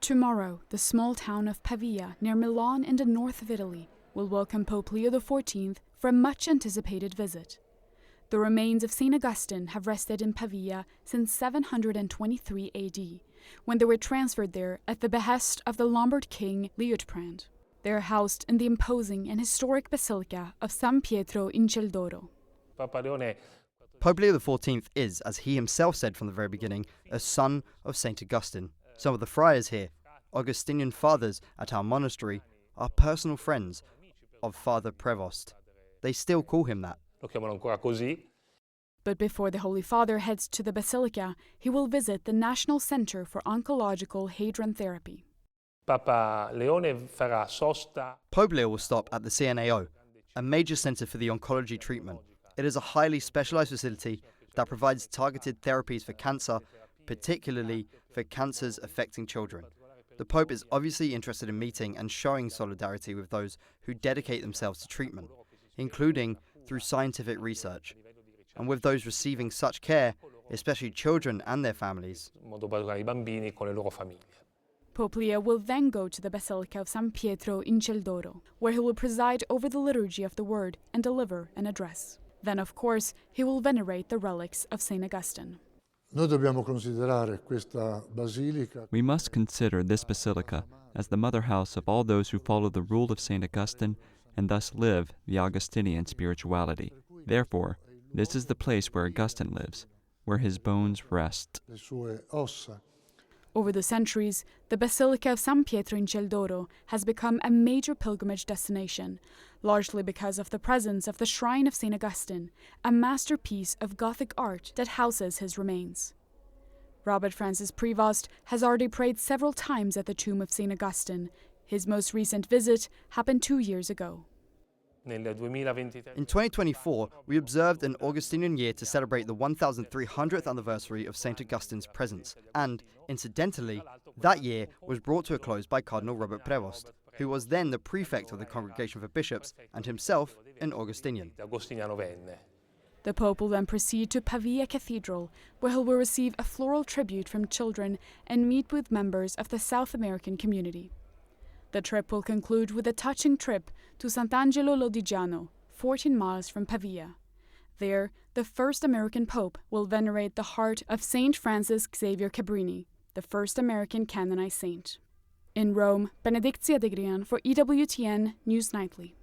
Tomorrow, the small town of Pavia, near Milan in the north of Italy, will welcome Pope Leo XIV for a much-anticipated visit. The remains of Saint Augustine have rested in Pavia since 723 AD, when they were transferred there at the behest of the Lombard king Leo XIV. They are housed in the imposing and historic Basilica of San Pietro in Ciel. Pope Leo XIV is, as he himself said from the very beginning, a son of Saint Augustine. Some of the friars here, Augustinian fathers at our monastery, are personal friends of Father Prevost. They still call him that. But before the Holy Father heads to the Basilica, he will visit the National Center for Oncological Hadron Therapy. Pope Leo will stop at the CNAO, a major center for the oncology treatment. It is a highly specialized facility that provides targeted therapies for cancer, particularly for cancers affecting children. The Pope is obviously interested in meeting and showing solidarity with those who dedicate themselves to treatment, including through scientific research, and with those receiving such care, especially children and their families. Pope Leo will then go to the Basilica of San Pietro in Ciel, where he will preside over the liturgy of the Word and deliver an address. Then, of course, he will venerate the relics of Saint Augustine. We must consider this basilica as the mother house of all those who follow the rule of Saint Augustine and thus live the Augustinian spirituality. Therefore, this is the place where Augustine lives, where his bones rest. Over the centuries, the Basilica of San Pietro in Ciel has become a major pilgrimage destination, largely because of the presence of the Shrine of St. Augustine, a masterpiece of Gothic art that houses his remains. Robert Francis Prevost has already prayed several times at the tomb of St. Augustine. His most recent visit happened 2 years ago. In 2024, we observed an Augustinian year to celebrate the 1,300th anniversary of St. Augustine's presence, and, incidentally, that year was brought to a close by Cardinal Robert Prevost, who was then the prefect of the Congregation for Bishops and himself an Augustinian. The Pope will then proceed to Pavia Cathedral, where he will receive a floral tribute from children and meet with members of the South American community. The trip will conclude with a touching trip to Sant'Angelo Lodigiano, 14 miles from Pavia. There, the first American Pope will venerate the heart of Saint Frances Xavier Cabrini, the first American canonized saint. In Rome, Bénédicte Cedergren for EWTN News Nightly.